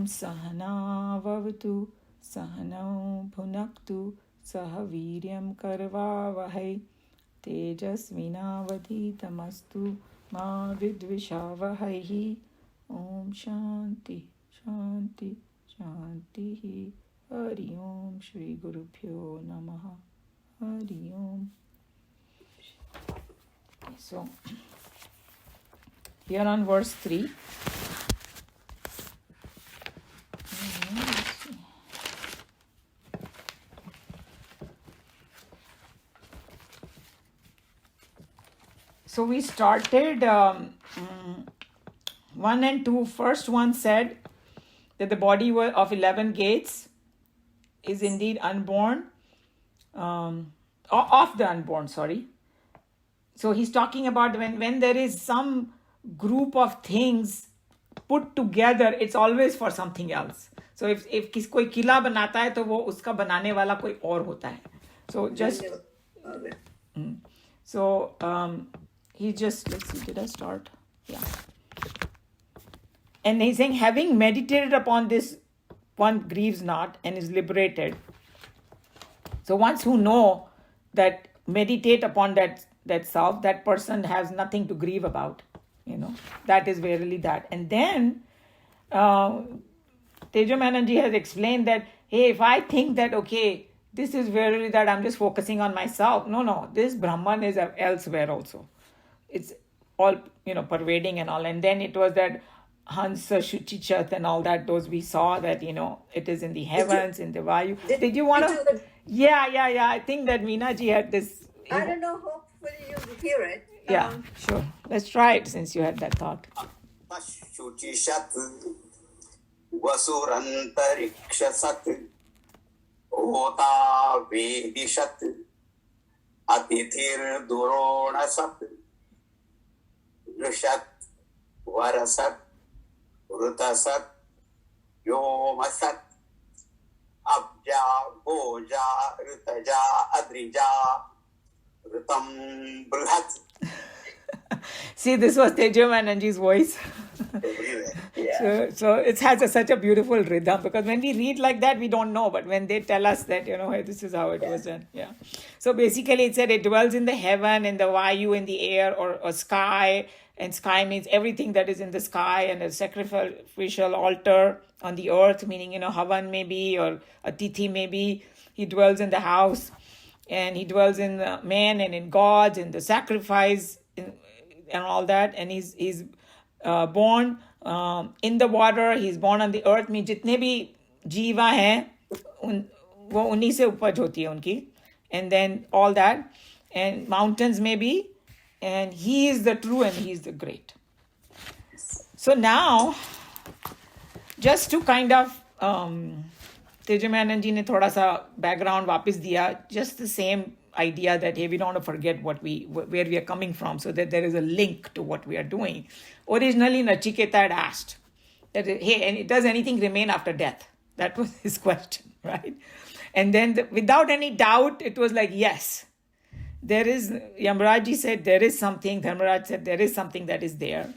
सहनाववतु सहनौ भुनक्तु सह वीर्यं करवावहै तेजस्विनावधीतमस्तु मा विद्विषावहै ओम शांति शांति शांति हरि ओम श्री गुरुभ्यो नमः हरि ओम. So here on verse 3, so we started 1 and 2. First one said that the body of 11 gates is indeed unborn, of the unborn, sorry. So he's talking about when there is some group of things put together, it's always for something else. So if कोई किला बनाता है तो वो उसका बनाने वाला कोई और होता है. So just he just, let's see, did I start? Yeah. And he's saying, having meditated upon this, one grieves not and is liberated. So once who know that, meditate upon that self, that person has nothing to grieve about. That is verily that. And then Tejamananji has explained that, hey, if I think that, okay, this is verily that, I'm just focusing on myself. No, this Brahman is elsewhere also. It's all, pervading and all. And then it was that Hansa, Shuchichat and all that, those we saw that, it is in the heavens, in the Vayu. Did you want to? Yeah. I think that Meenaji had this. I don't know, hopefully you hear it. Yeah, sure. Let's try it since you had that thought. Shuchishat Vasurantarikshasat Ota Vedishat Atithir Duronasat Rishat Varasat Rutasat Yomasat Abja Boja Ritaja Adrija Ritam Bruhat. See, this was Tejamananji's voice. Yeah. So it has such a beautiful rhythm, because when we read like that, we don't know. But when they tell us that, hey, this is how it was done. Yeah. So basically it said it dwells in the heaven, in the Vayu, in the air, or sky. And sky means everything that is in the sky, and a sacrificial altar on the earth, meaning, Havan maybe, or a Tithi maybe. He dwells in the house, and he dwells in man and in gods, in the sacrifice, and all that. And he's born in the water, he's born on the earth. Means jitne bhi jeeva hain, wo unni se upaj hoti hai unki. And then all that. And mountains maybe. And he is the true and he is the great. So now, just to kind of, Tejamananji ne thoda sa background वापस दिया, just the same idea that, hey, we don't want to forget where we are coming from, so that there is a link to what we are doing. Originally, Nachiketa had asked that, hey, and does anything remain after death? That was his question, right? And then without any doubt, it was like, yes. There is, Yamraji said there is something, Dharmaraj said there is something that is there.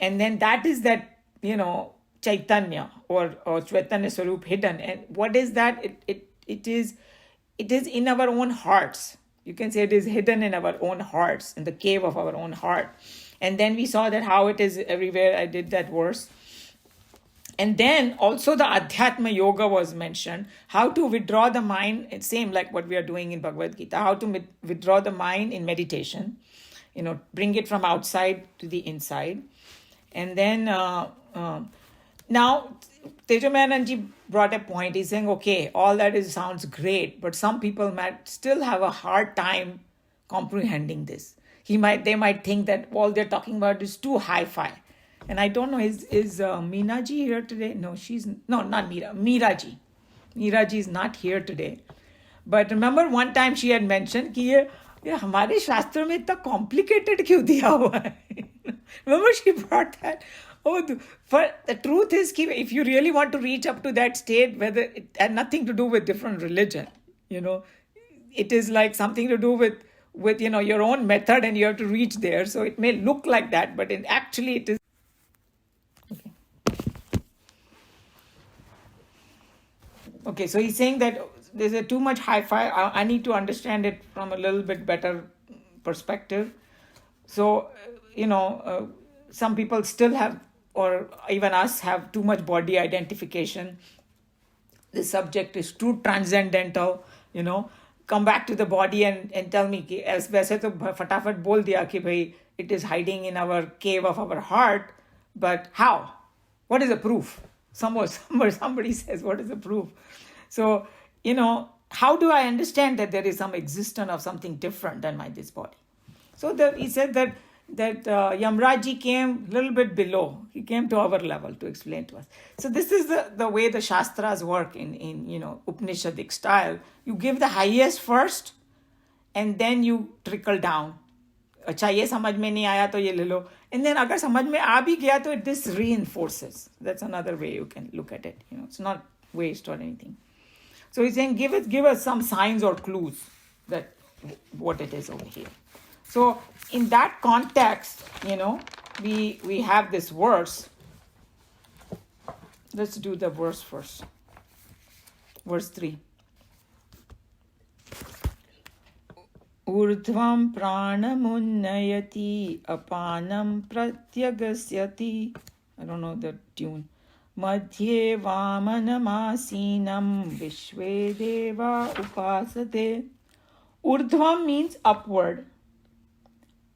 And then that is that, Chaitanya or Chaitanya Swarup hidden. And what is that? It is in our own hearts. You can say it is hidden in our own hearts, in the cave of our own heart. And then we saw that how it is everywhere. I did that verse. And then also the Adhyatma Yoga was mentioned, how to withdraw the mind. It's same like what we are doing in Bhagavad Gita, how to withdraw the mind in meditation, bring it from outside to the inside. And then now Tejamananji brought a point. He's saying, okay, all that sounds great, but some people might still have a hard time comprehending this. They might think that all they're talking about is too hi-fi. And I don't know, is Meenaji here today? No, not Meera. Meeraji. Meeraji is not here today. But remember one time she had mentioned कि ये हमारे शास्त्र में इतना complicated क्यों दिया हुआ है? Remember she brought that? For the truth is, if you really want to reach up to that state, whether it had nothing to do with different religion, it is like something to do with your own method, and you have to reach there. So it may look like that, but actually it is. Okay, so he's saying that there's a too much hi-fi. I need to understand it from a little bit better perspective. So, some people still have, or even us have too much body identification. The subject is too transcendental, come back to the body and tell me कि वैसे तो फटाफट बोल दिया कि भाई it is hiding in our cave of our heart, but how? What is the proof? Somebody says, what is the proof? So, how do I understand that there is some existence of something different than this body? So he said that Yamraji came a little bit below. He came to our level to explain to us. So this is the way the Shastras work in Upanishadic style. You give the highest first, and then you trickle down. अच्छा ये समझ में नहीं आया तो ये ले लो, and then अगर समझ में आ भी गया तो this reinforces. That's another way you can look at it. It's not waste or anything. So he's saying give us some signs or clues that what it is over here. So in that context, we have this verse. Let's do the verse first. Verse 3. Urdhvam pranamunnayati apanam pratyagasyati. I don't know the tune. Madhye vamanamasinam vishve deva upasate. Urdhvam means upward.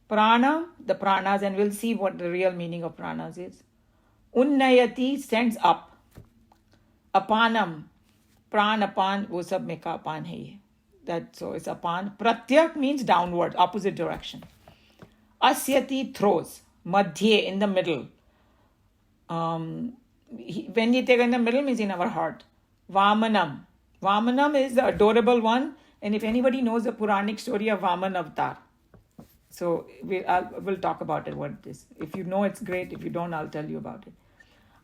Prana, the pranas, and we'll see what the real meaning of pranas is. Unnayati stands up. Apanam, pran, apan, wo sab mein ka apan hai. So it's apan. Pratyak means downward, opposite direction. Asyati throws. Madhye, in the middle. When you take in the middle means in our heart. Vamanam. Vamanam is the adorable one. And if anybody knows the Puranic story of Vaman Avatar, so we'll talk about it, what it is. If you know, it's great. If you don't, I'll tell you about it.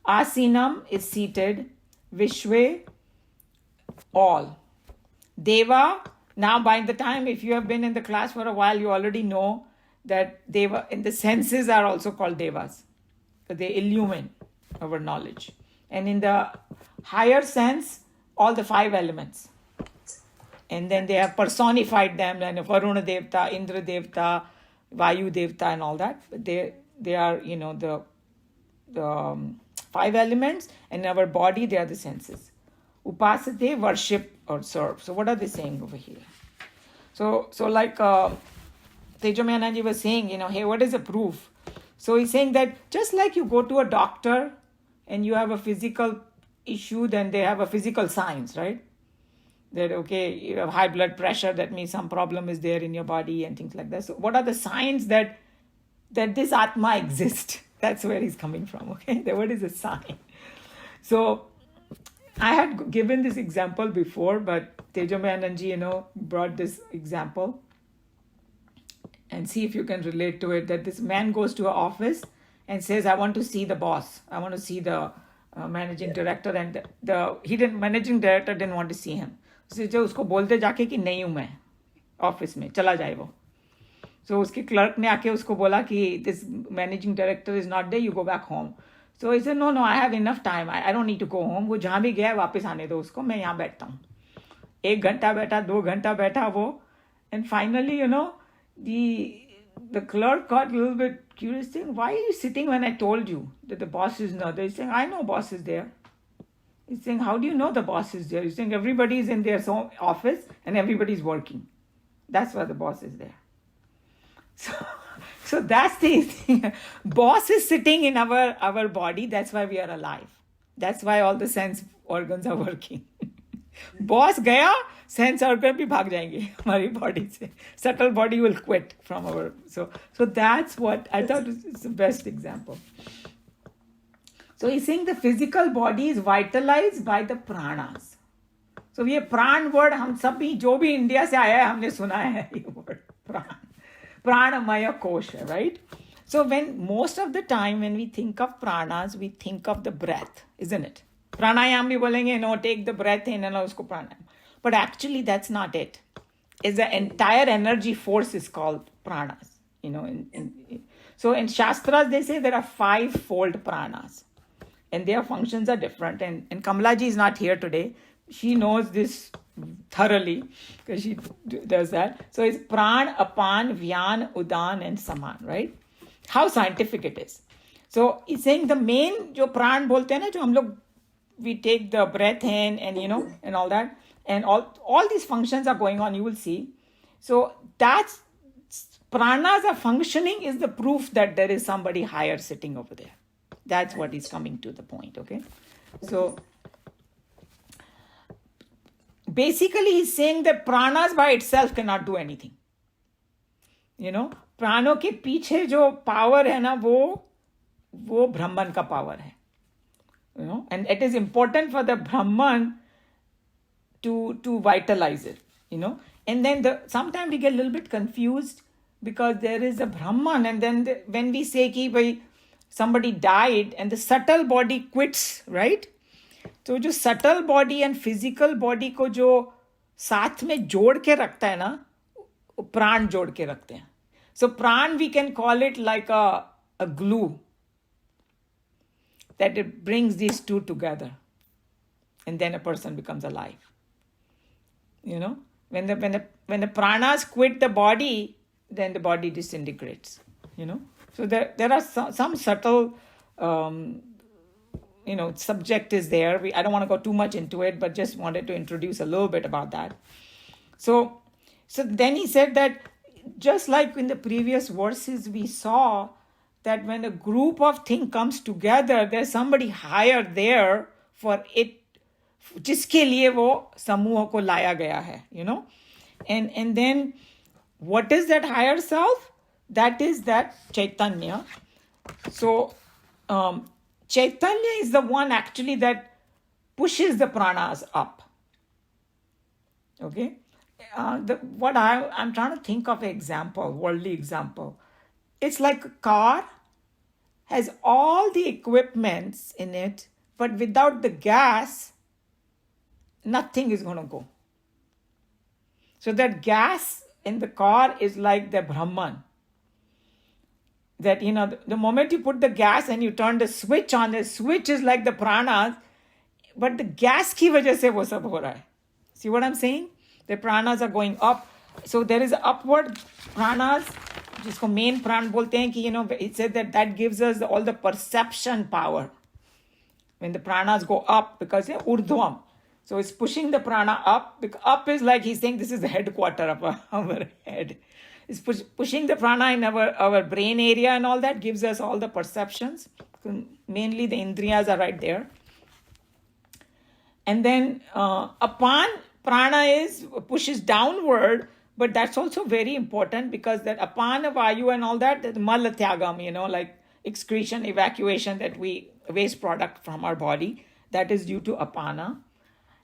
Asinam is seated. Vishwe, all. Deva, now by the time, if you have been in the class for a while, you already know that Deva, and the senses are also called Devas. So they illumine our knowledge. And in the higher sense, all the 5 elements. And then they have personified them, and Varuna Devta, Indra Devta, Vayu Devta, and all that. But they are, the 5 elements, and in our body, they are the senses. Upasate, worship or serve. So what are they saying over here? So like Tejomyanaji was saying, hey, what is the proof? So he's saying that just like you go to a doctor and you have a physical issue, then they have a physical signs, right? That, okay, you have high blood pressure, that means some problem is there in your body and things like that. So what are the signs that this Atma exists? That's where he's coming from, okay? What is a sign? So I had given this example before, but Tejomayananji, brought this example. And see if you can relate to it, that this man goes to an office and says, I want to see the boss. I want to see the managing director. And managing director didn't want to see him. So जो उसको बोलते जाके कि नहीं हूँ मैं office में, चला जाए वो. So उसके क्लर्क ने आके उसको बोला कि this managing director is not there, you go back home. So he said, no, I have enough time. I don't need to go home. वो जहाँ भी गया है वापस आने दो उसको, मैं यहाँ बैठता हूँ. 1 घंटा बैठा, 2 घंटा बैठा वो. And finally, the clerk got a little bit curious, saying, why are you sitting when I told you that the boss is not there? He's saying, I know boss is there. He's saying, how do you know the boss is there? He's saying, everybody is in their office and everybody is working. That's why the boss is there. So that's the thing. Boss is sitting in our body. That's why we are alive. That's why all the sense organs are working. Boss gaya, sense organ bhi bhag jayenge hamari body se. Subtle body will quit from our. So that's what I thought is the best example. So he's saying the physical body is vitalized by the pranas. So ये प्राण word हम सब भी जो भी India से आया है हमने सुना है ये word प्राण. Pranamaya kosha, right? So most of the time when we think of pranas, we think of the breath, isn't it? Pranayam bhi bolenge, take the breath in and usko pranayam. But actually that's not it. It's the entire energy force is called pranas. So in Shastras they say there are 5-fold pranas. And their functions are different. And Kamalaji is not here today. she knows this thoroughly because she does that. So it's pran, apan, vyan, udan, and saman, right? How scientific it is. So he's saying the main जो प्राण बोलते हैं ना, जो हम लोग we take the breath in and and all that, and all these functions are going on, you will see. So that's pranas are functioning is the proof that there is somebody higher sitting over there. That's what is coming to the point, okay? So basically he's saying that pranas by itself cannot do anything. प्राणों के पीछे जो power है ना, वो ब्रह्मन का power है. And it is important for the Brahman to vitalize it, And then sometimes we get a little bit confused because there is a Brahman, and then when we say कि somebody died and the subtle body quits, right? तो जो subtle body and physical body को जो साथ में जोड़ के रखता है ना, प्राण जोड़ के रखते हैं. So pran, we can call it like a glue that it brings these two together, and then a person becomes alive. When the pranas quit the body, then the body disintegrates. So there are some subtle subject is there. I don't want to go too much into it, but just wanted to introduce a little bit about that. So then he said that just like in the previous verses we saw that when a group of things comes together, there's somebody higher there for it, जिसके लिए वो समूह को लाया गया है, and then what is that higher self? That is that Chaitanya. So Chaitanya is the one actually that pushes the pranas up. Okay. What I'm trying to think of an example, worldly example. It's like a car has all the equipments in it, but without the gas, nothing is going to go. So that gas in the car is like the Brahman. That, the moment you put the gas and you turn the switch on, the switch is like the pranas, but the gas ki wajah se wo sab ho raha hai. See what I'm saying? The pranas are going up. So there is upward pranas, जिसको main pran बोलते हैं कि, it said that gives us all the perception power. When the pranas go up, because urdhvam. So it's pushing the prana up. Up is like he's saying this is the headquarter of our head. It's pushing the prana in our brain area, and all that gives us all the perceptions. Mainly the indriyas are right there. And then apan prana pushes downward, but that's also very important because that apana vayu and all that mala tyagam, like excretion, evacuation, that we waste product from our body, that is due to apana.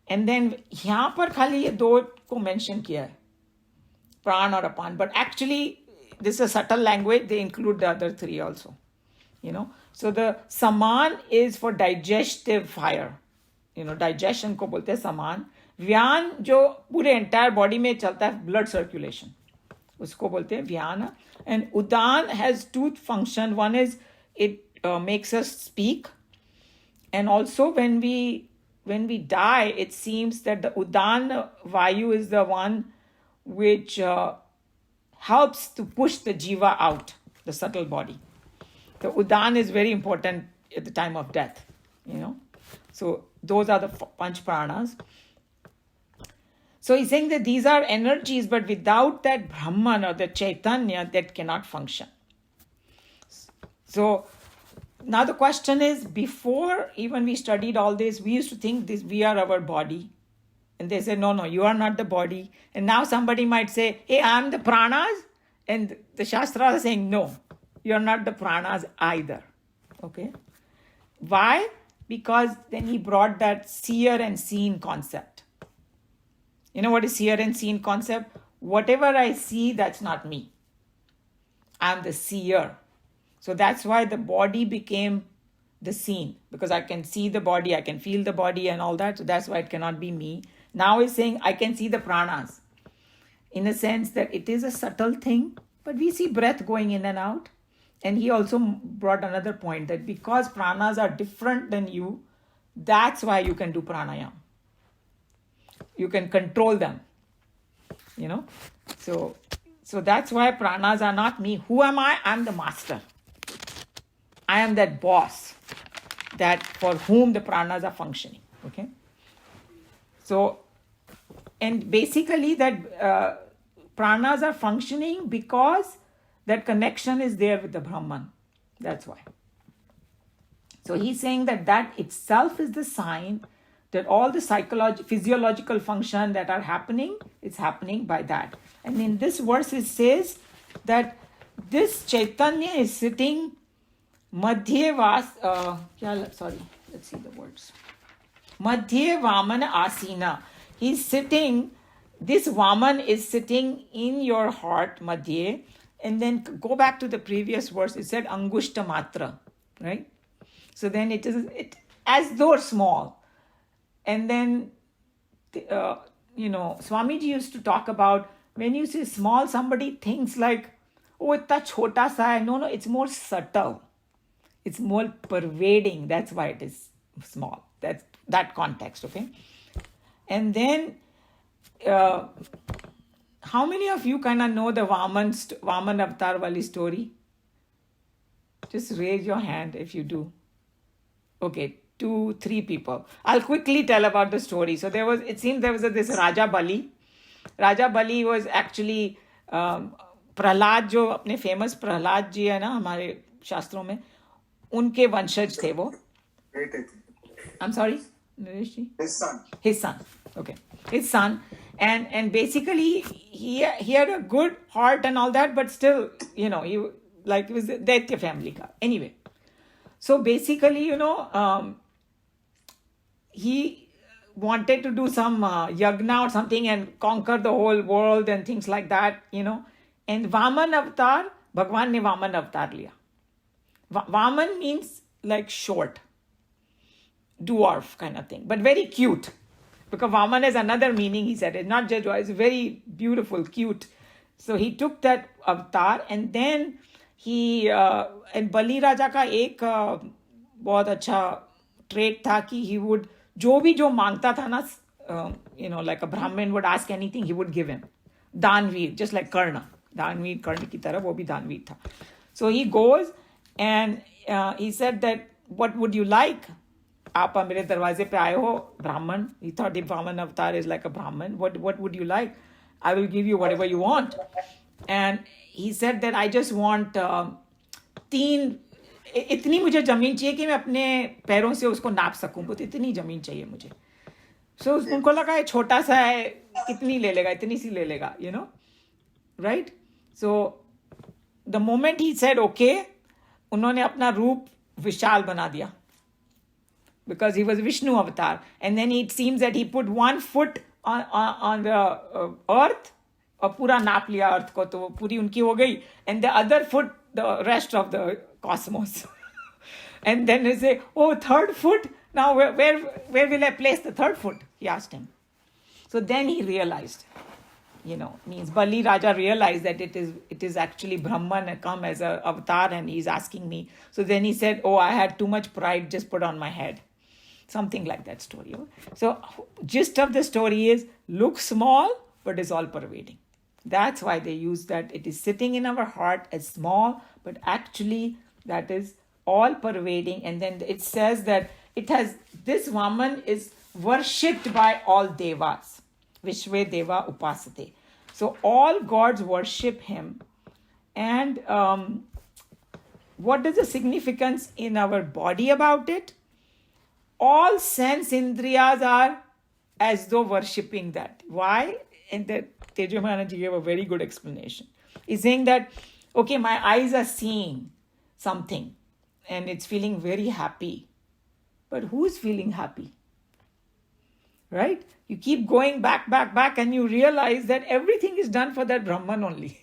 And then यहाँ पर खाली ये दो को mention किया है, pran or apan, but actually this is a subtle language, they include the other three also, So the saman is for digestive fire, digestion को बोलते हैं saman. व्यान जो पूरे entire body में चलता है, blood circulation, उसको बोलते हैं vyana. And udan has two functions. One is it makes us speak, and also when we die, it seems that the udan vayu is the one which helps to push the jiva out, the subtle body. The udan is very important at the time of death, So those are the panch pranas. So he's saying that these are energies, but without that Brahman or the Chaitanya, that cannot function. So now the question is, before even we studied all this, we used to think this we are our body. And they say, no, you are not the body. And now somebody might say, hey, I am the pranas. And the Shastra is saying, no, you are not the pranas either. Okay? Why? Because then he brought that seer and seen concept. You know what is seer and seen concept? Whatever I see, that's not me. I'm the seer. So that's why the body became the seen, because I can see the body, I can feel the body and all that. So that's why it cannot be me. Now he's saying I can see the pranas, in a sense that it is a subtle thing, but we see breath going in and out. And he also brought another point that because pranas are different than you, that's why you can do pranayam. you can control them. So that's why pranas are not me. Who am I? I'm the master. I am that boss that for whom the pranas are functioning. Okay. So, and basically that pranas are functioning because that connection is there with the Brahman. That's why. So he's saying that itself is the sign that all the physiological function that are happening, it's happening by that. And in this verse it says that this Chaitanya is sitting Madhye let's see the words. Madhye Vamana Asina. He's sitting, this Vaman is sitting in your heart, Madhye. And then go back to the previous verse, it said Angushta Matra, right? So then it as though small. And then, Swamiji used to talk about when you say small, somebody thinks like, oh, itna chota sa hai. No, it's more subtle. It's more pervading. That's why it is small. That's that context, okay? And then, how many of you kind of know the Vaman Avatar Wali story? Just raise your hand if you do. Okay, 2-3 people. I'll quickly tell about the story. So it seems there was this Raja Bali. Raja Bali was actually Prahlad, जो अपने famous Prahlad जी है ना हमारे शास्त्रों में, उनके वंशज थे वो. I'm sorry, Naresh ji? His son. Okay, his son. And basically he had a good heart and all that, but still, he was Daitya family ka. Anyway, so basically, he wanted to do some yagna or something and conquer the whole world and things like that, And Vaman Avatar, Bhagwan ne Vaman Avatar liya. Vaman means like short, dwarf kind of thing, but very cute. Because Vaman has another meaning, he said. It's not just, it's very beautiful, cute. So he took that avatar and then and Bali Raja ka ek बहुत अच्छा trait था कि he would, जो मांगता था ना, like a Brahmin would ask anything, he would give him. Danveer, just like Karna. Danveer, Karna ki tarah, wo bhi Danveer tha. So he goes and he said that, what would you like? आप मेरे दरवाजे पे आए हो, Brahman. He thought the Vaman avatar is like a Brahman. What would you like? I will give you whatever you want. And he said that I just want इतनी मुझे जमीन चाहिए कि मैं अपने पैरों से उसको नाप सकूं. तो इतनी जमीन चाहिए मुझे. So उनको लगा ये छोटा सा है, कितनी ले लेगा, इतनी सी ले लेगा, right? So the moment he said okay, उन्होंने अपना रूप विशाल बना दिया. Because he was Vishnu avatar. And then it seems that he put 1 foot on the earth, और पूरा नाप लिया अर्थ को, तो पूरी उनकी हो गई. And the other foot, the rest of the cosmos. And then he say, oh, 3rd foot? Now where will I place the 3rd foot? He asked him. So then he realized, means Bali Raja realized that it is actually Brahman come as an avatar and he's asking me. So then he said, oh, I had too much pride, just put on my head. Something like that story. So gist of the story is, look small, but is all pervading. That's why they use that. It is sitting in our heart as small, but actually that is all pervading. And then it says that this Vaman is worshipped by all devas. Vishwe Deva Upasate. So all gods worship him. And what is the significance in our body about it? All sense indriyas are as though worshipping that. Why? And that Tejo Maharaji gave a very good explanation. He's saying that, okay, my eyes are seeing something and it's feeling very happy. But who's feeling happy? Right? You keep going back, and you realize that everything is done for that Brahman only.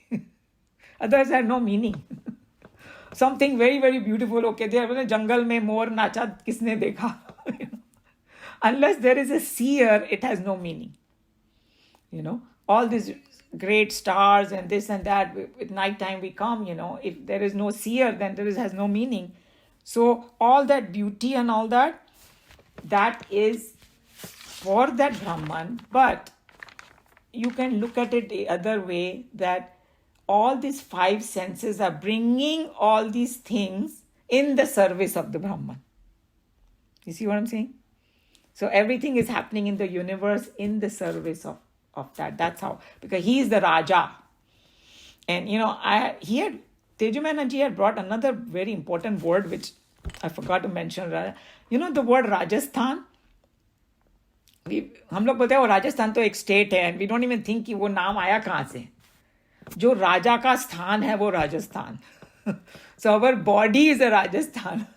Others have no meaning. Something very, very beautiful. Okay, there was a jungle mein more nacha, kisne dekha? Unless there is a seer, it has no meaning. All these great stars and this and that, at night time we come, if there is no seer, then has no meaning. So all that beauty and all that is for that Brahman, but you can look at it the other way, that all these five senses are bringing all these things in the service of the Brahman. You see what I'm saying? So everything is happening in the universe in the service of that. That's how, because he is the Raja. And Tejumananji had brought another very important word which I forgot to mention. The word Rajasthan. हम लोग बोलते हैं वो राजस्थान तो एक state है, and we don't even think कि वो नाम आया कहाँ से. जो राजा का स्थान है वो Rajasthan. So our body is a Rajasthan.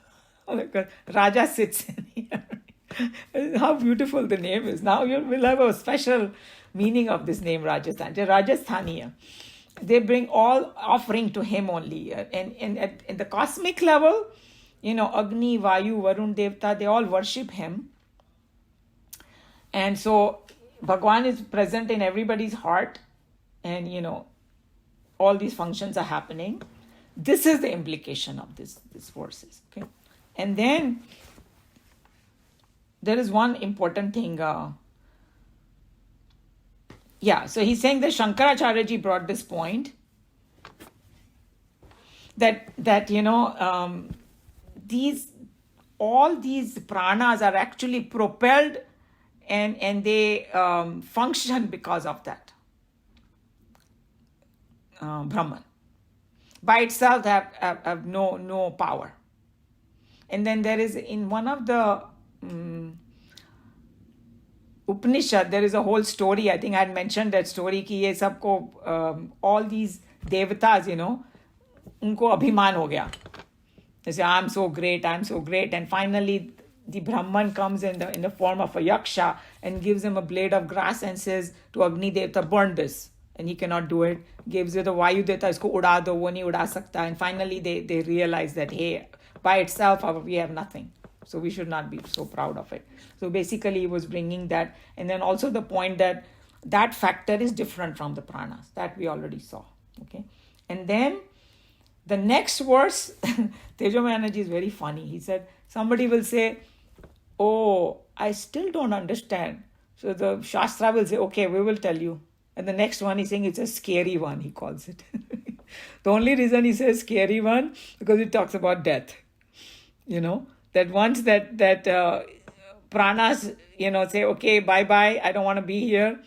Raja sits in here. How beautiful the name is. Now you will have a special meaning of this name, Rajasthan. Rajasthaniya. They bring all offering to him only. And at the cosmic level, Agni, Vayu, Varun, Devta, they all worship him. And so Bhagwan is present in everybody's heart, and all these functions are happening. This is the implication of these verses. Okay, and then there is one important thing. So he's saying that Shankaracharya ji brought this point that all these pranas are actually propelled and they function because of that Brahman. By itself have no power. And then there is in one of the Upanishad, there is a whole story. I think I had mentioned that story ki ye sabko all these devatas, unko abhiman ho gaya. They say, I'm so great, and finally the Brahman comes in the form of a yaksha and gives him a blade of grass and says to Agni Devta, burn this. And he cannot do it. Gives it to Vayu Devta, isko uda do, wo nahi uda sakta. And finally they realize that, hey, by itself we have nothing. So we should not be so proud of it. So basically he was bringing that. And then also the point that factor is different from the pranas. That we already saw. Okay. And then the next verse, Tejomayaji is very funny. He said, somebody will say, oh, I still don't understand. So the Shastra will say, okay, we will tell you. And the next one he's saying it's a scary one, he calls it. The only reason he says scary one, because it talks about death. That once that pranas, say, okay, bye-bye, I don't want to be here.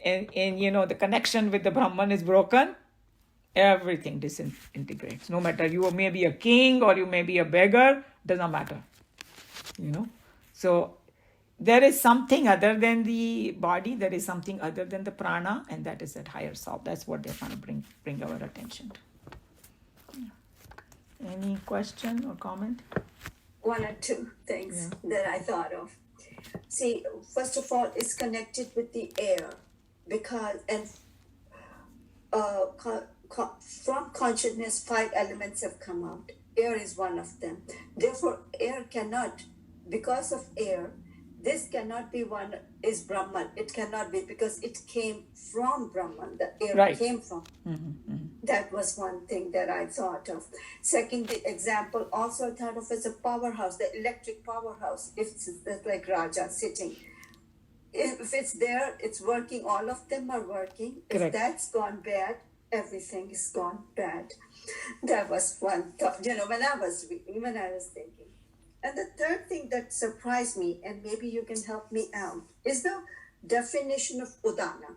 And the connection with the Brahman is broken. Everything disintegrates. No matter you may be a king or you may be a beggar, doesn't matter. So there is something other than the body, there is something other than the prana, and that is that higher self. That's what they're trying to bring our attention to. Any question or comment? One or two things that I thought of. See, first of all, it's connected with the air, because from consciousness, 5 elements have come out. Air is one of them. Therefore, air cannot, because of air, this cannot be one is Brahman. It cannot be, because it came from Brahman. The air came from. Mm-hmm. That was one thing that I thought of. Second, the example also I thought of as a powerhouse, the electric powerhouse. If it's like Raja sitting. If it's there, it's working. All of them are working. Correct. If that's gone bad, everything is gone bad. That was one thought, when I was thinking. And the third thing that surprised me, and maybe you can help me out, is the definition of udana.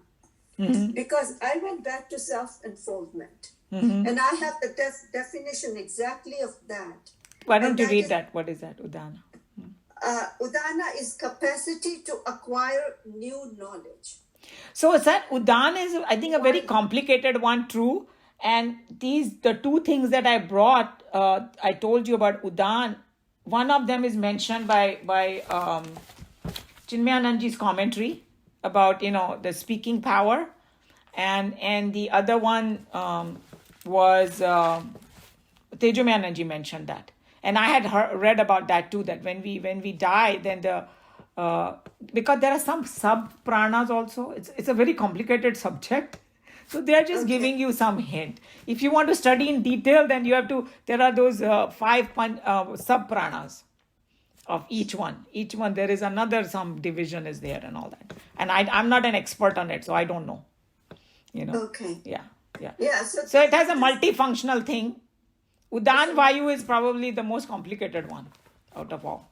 Mm-hmm. Because I went back to self-enfoldment. Mm-hmm. And I have the definition exactly of that. Why don't you read that? What is that, udana? Udana is capacity to acquire new knowledge. So is that udana is, I think, a very complicated one, true. And the two things that I brought, I told you about udan. One of them is mentioned by Chinmayananji's commentary about, the speaking power. And the other one was Tejomayananji mentioned that. And I had read about that too, that when we die, then because there are some sub-pranas also. It's a very complicated subject. So they are just giving you some hint. If you want to study in detail, then you have to, there are those 5 sub-pranas. of each one. Each one, there is another, some division is there and all that. And I'm not an expert on it, so I don't know. Okay. Yeah. Yeah. So it has a multifunctional thing. Udan Vayu is probably the most complicated one out of all.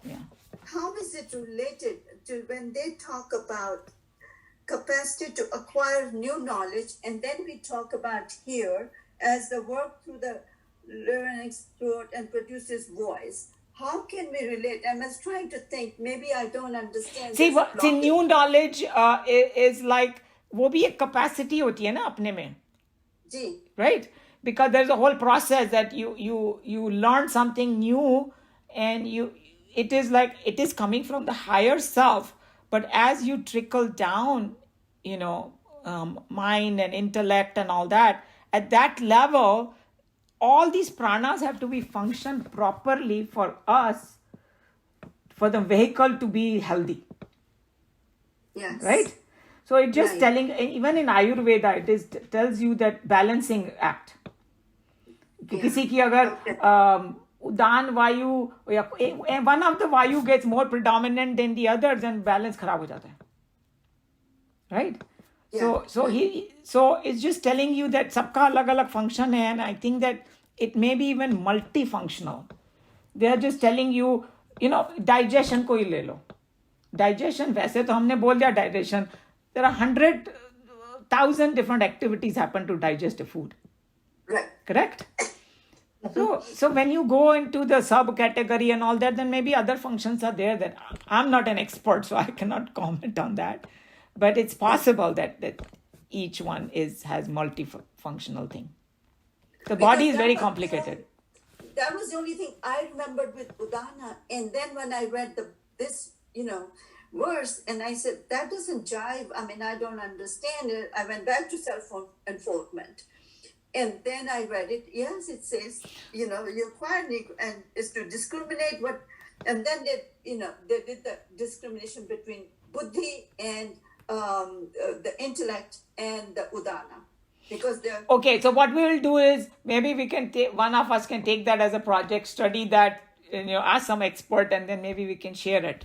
Yeah. How is it related to when they talk about capacity to acquire new knowledge, and then we talk about here as the work through the larynx, throat, and produces voice? How can we relate? I was trying to think. Maybe I don't understand. See, new knowledge is like वो भी एक capacity होती है ना अपने में. जी. Right? Because there's a whole process that you learn something new, and it is coming from the higher self, but as you trickle down, mind and intellect and all that, at that level, all these pranas have to be functioned properly for us, for the vehicle to be healthy. Yes. Right? So it's just telling, even in Ayurveda, it tells you that balancing act. किसी की अगर उदान वायु या one of the vayu gets more predominant than the others, and balance खराब हो जाता है. Right? Yeah. So it's just telling you that सबका अलग अलग function है, and I think that it may be even multifunctional. They are just telling you, digestion को ही ले लो. Digestion, वैसे तो हमने बोल दिया digestion. There are 100,000 different activities happen to digest a food. Right. Correct? So when you go into the subcategory and all that, then maybe other functions are there that I'm not an expert, so I cannot comment on that. But it's possible that each one has multifunctional thing. The body is very complicated. That was the only thing I remembered with Udana. And then when I read this verse, and I said, that doesn't jive. I mean, I don't understand it. I went back to self-enforcement. And then I read it. Yes, it says, you acquire and is to discriminate what, and then they did the discrimination between buddhi and the intellect and the udana. Because they're... Okay, so what we will do is, maybe we can one of us can take that as a project, study that, ask some expert, and then maybe we can share it.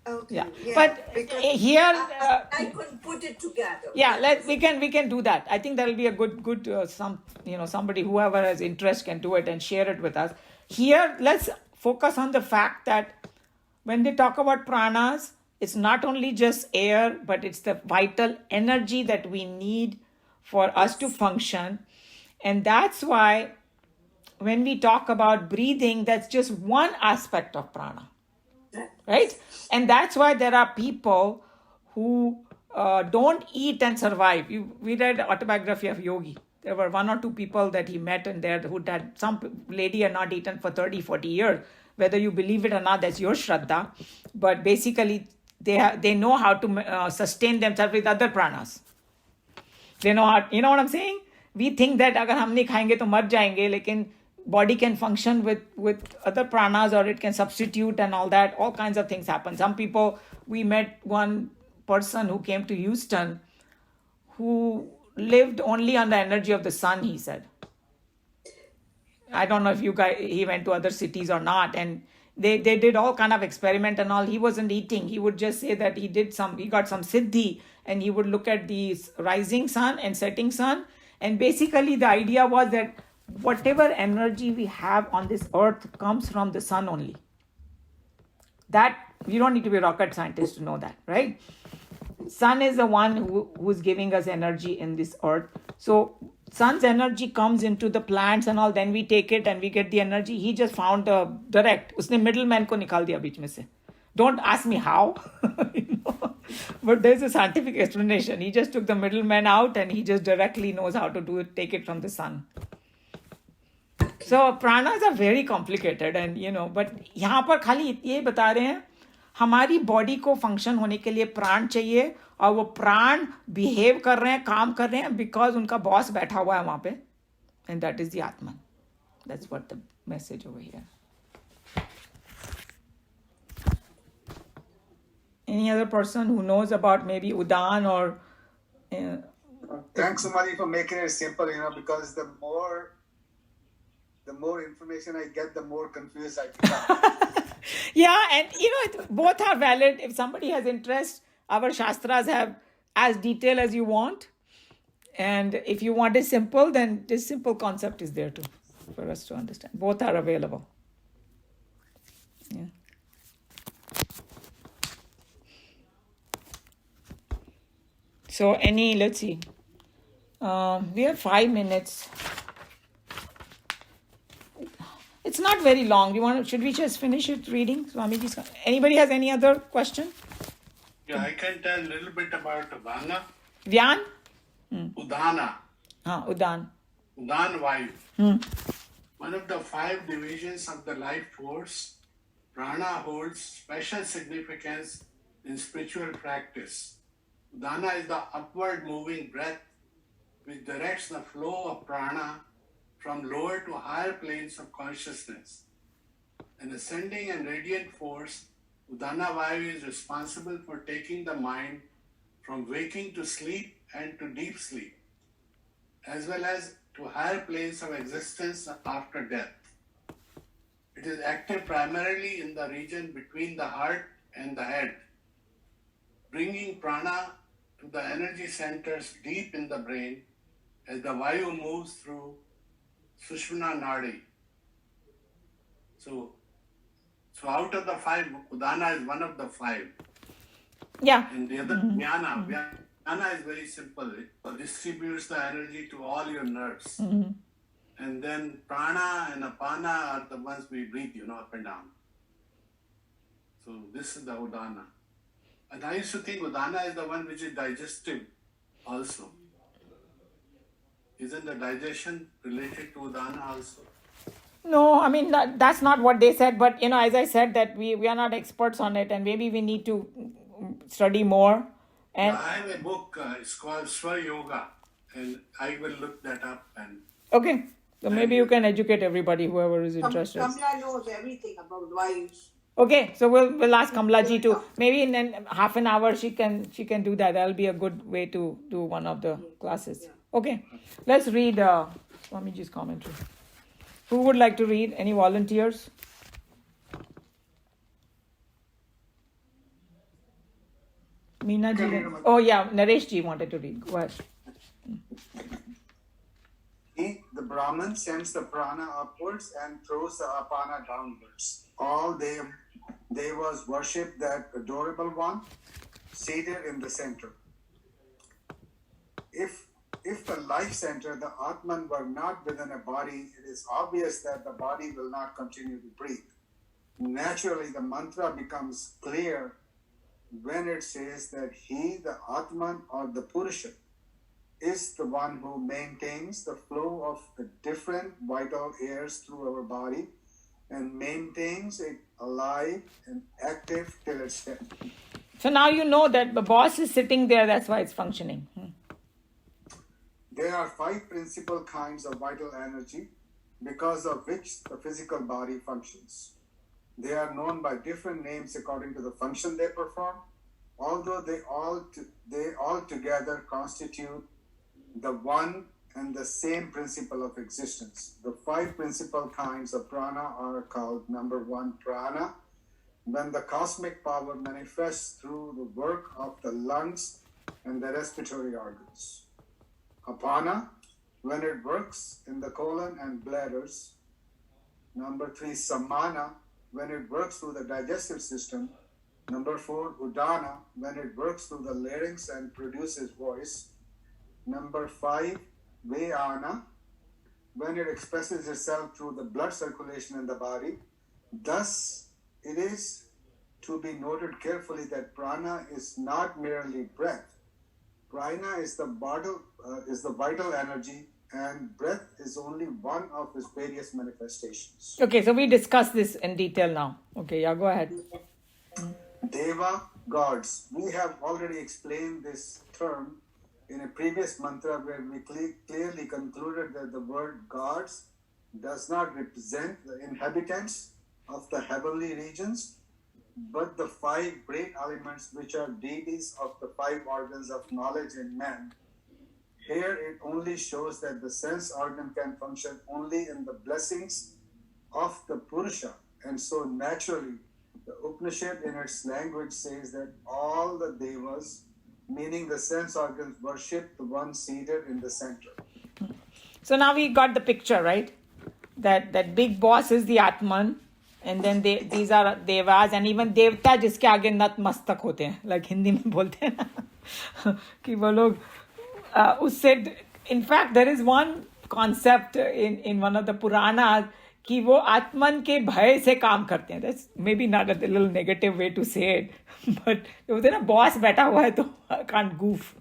Okay, yeah. Yeah. But because here I couldn't put it together. Yeah, we can do that. I think that will be a good somebody, whoever has interest can do it and share it with us. Here, let's focus on the fact that when they talk about pranas, it's not only just air, but it's the vital energy that we need for us to function. And that's why when we talk about breathing, that's just one aspect of prana. Right? And that's why there are people who don't eat and survive. We read autobiography of Yogi. There were 1 or 2 people that he met in there who had, some lady had not eaten for 30, 40 years. Whether you believe it or not, that's your shraddha. But basically, they know how to sustain themselves with other pranas. They know how, you know what I'm saying? We think that अगर हम नहीं खाएंगे तो मर जाएंगे, लेकिन body can function with other pranas, or it can substitute and all that. All kinds of things happen. Some people, we met one person who came to Houston who lived only on the energy of the sun, he said. I don't know if he went to other cities or not. And they did all kind of experiment and all. He wasn't eating. He would just say that he got some siddhi, and he would look at the rising sun and setting sun. And basically the idea was that whatever energy we have on this earth comes from the sun only. That, you don't need to be a rocket scientist to know that, right? Sun is the one who's giving us energy in this earth. So sun's energy comes into the plants and all, then we take it and we get the energy. He just found direct. Usne middleman ko nikhal diya beech mein se. Don't ask me how. But there's a scientific explanation. He just took the middleman out, and he just directly knows how to do it, take it from the sun. So pranas are very complicated, and but यहाँ पर खाली ये बता रहे हैं, हमारी body को function होने के लिए प्राण चाहिए, और वो प्राण बिहेव कर रहे हैं, काम कर रहे हैं, बिकॉज उनका बॉस बैठा हुआ है वहाँ पे, and that is the Atman. That's what the message over here. Any other person who knows about maybe Udan or... Thanks, Somali, for making it simple, because the more the more information I get, the more confused I become. Yeah, and both are valid. If somebody has interest, our Shastras have as detail as you want. And if you want it simple, then this simple concept is there too for us to understand. Both are available. Yeah. So let's see. We have 5 minutes. It's not very long. Should we just finish it reading? Swamiji, anybody has any other question? Yeah, I can tell a little bit about Vana. Vyan? Udana. Udan. Udan Vayu. One of the 5 divisions of the life force, prana holds special significance in spiritual practice. Udana is the upward moving breath which directs the flow of prana from lower to higher planes of consciousness. An ascending and radiant force, Udana Vayu is responsible for taking the mind from waking to sleep and to deep sleep, as well as to higher planes of existence after death. It is active primarily in the region between the heart and the head, bringing prana to the energy centers deep in the brain as the Vayu moves through Sushmana Nadi. So out of the 5, Udana is one of the 5. Yeah. And the other, Vyana. Vyana is very simple. It distributes the energy to all your nerves. And then prana and apana are the ones we breathe, up and down. So this is the Udana. And I used to think Udana is the one which is digestive also. Isn't the digestion related to Udana also? No, I mean, that's not what they said. But, as I said, that we are not experts on it. And maybe we need to study more. And I have a book, it's called Swa Yoga. And I will look that up. And okay. So maybe you can educate everybody, whoever is interested. Kamla knows everything about vayus. Okay, so we'll ask Kamlaji to maybe in half an hour she can do that. That'll be a good way to do one of the classes. Okay, let's read Swamiji's commentary. Who would like to read? Any volunteers? Meena ji. Oh yeah, Naresh ji wanted to read. Go ahead. He, the Brahman, sends the prana upwards and throws the apana downwards. All devas worship that adorable one seated in the center. If the life center, the Atman, were not within a body, it is obvious that the body will not continue to breathe. Naturally, the mantra becomes clear when it says that he, the Atman or the Purusha, is the one who maintains the flow of the different vital airs through our body and maintains it alive and active till its death. So now you know that the boss is sitting there, that's why it's functioning. There are 5 principal kinds of vital energy because of which the physical body functions. They are known by different names according to the function they perform, although they all together constitute the one and the same principle of existence. The 5 principal kinds of prana are called: number 1, prana, when the cosmic power manifests through the work of the lungs and the respiratory organs. Apana, when it works in the colon and bladders. Number 3, samana, when it works through the digestive system. Number 4, udana, when it works through the larynx and produces voice. Number 5, vyana, when it expresses itself through the blood circulation in the body. Thus, it is to be noted carefully that prana is not merely breath. Prana is the vital energy, and breath is only one of its various manifestations. Okay, so we discussed this in detail now. Okay, yeah, go ahead. Deva, gods. We have already explained this term in a previous mantra where we clearly concluded that the word gods does not represent the inhabitants of the heavenly regions, but the 5 great elements which are deities of the 5 organs of knowledge in man: Here it only shows that the sense organ can function only in the blessings of the Purusha. And so naturally, the Upanishad in its language says that all the devas, meaning the sense organs, worship the one seated in the center. So now we got the picture, right? That big boss is the Atman, and then these are devas, and even devta जिसके आगे नत मस्तक होते हैं, like Hindi में बोलते हैं ना कि वो लोग उससे, in fact there is one concept in one of the Puranas कि वो आत्मन के भय से काम करते हैं. That's maybe not a little negative way to say it, but बोलते हैं ना बॉस बैठा हुआ है तो can't goof.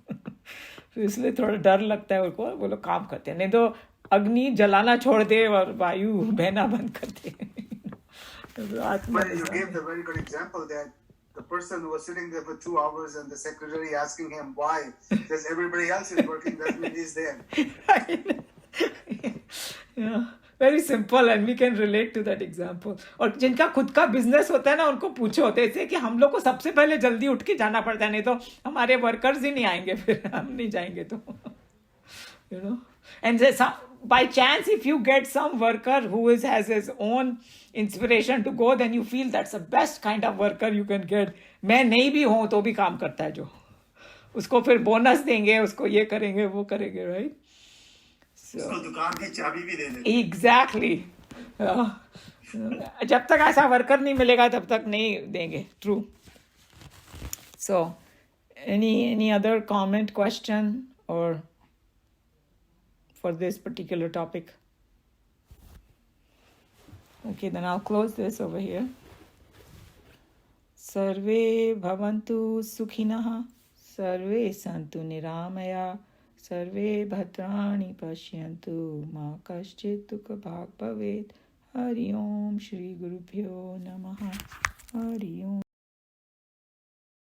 तो इसलिए थोड़ा डर लगता है उनको, वो लोग काम करते हैं. नहीं तो अग्नि जलाना छोड़ दे और वायु बहना बंद कर दे. But you gave the very good example that the person who was sitting there for 2 hours and the secretary asking him why, says everybody else is working, that means he's there. Yeah, very simple and we can relate to that example. और जिनका खुद का business होता है ना, उनको पूछो होते हैं कि हम लोग को सबसे पहले जल्दी उठ के जाना पड़ता है, नहीं तो हमारे वर्कर्स ही नहीं आएंगे, फिर हम नहीं जाएंगे तो. You know, and by chance if you get some worker who has his own inspiration to go, then you feel that's the best kind of worker you can get. मैं नहीं भी हूँ तो भी काम करता है जो, उसको फिर बोनस देंगे, उसको ये करेंगे वो करेंगे, right? उसको दुकान की चाबी भी दे देंगे. Exactly. जब तक ऐसा वर्कर नहीं मिलेगा तब तक नहीं देंगे. True. So any other comment, question or for this particular topic? Okay, then I'll close this over here. Sarve bhavantu sukhinah, sarve santu niramaya, sarve bhadrani pashyantu, ma kaschit dukha bhag bhavet. Hari Om Shri Gurubhyo Namaha. Hari Om.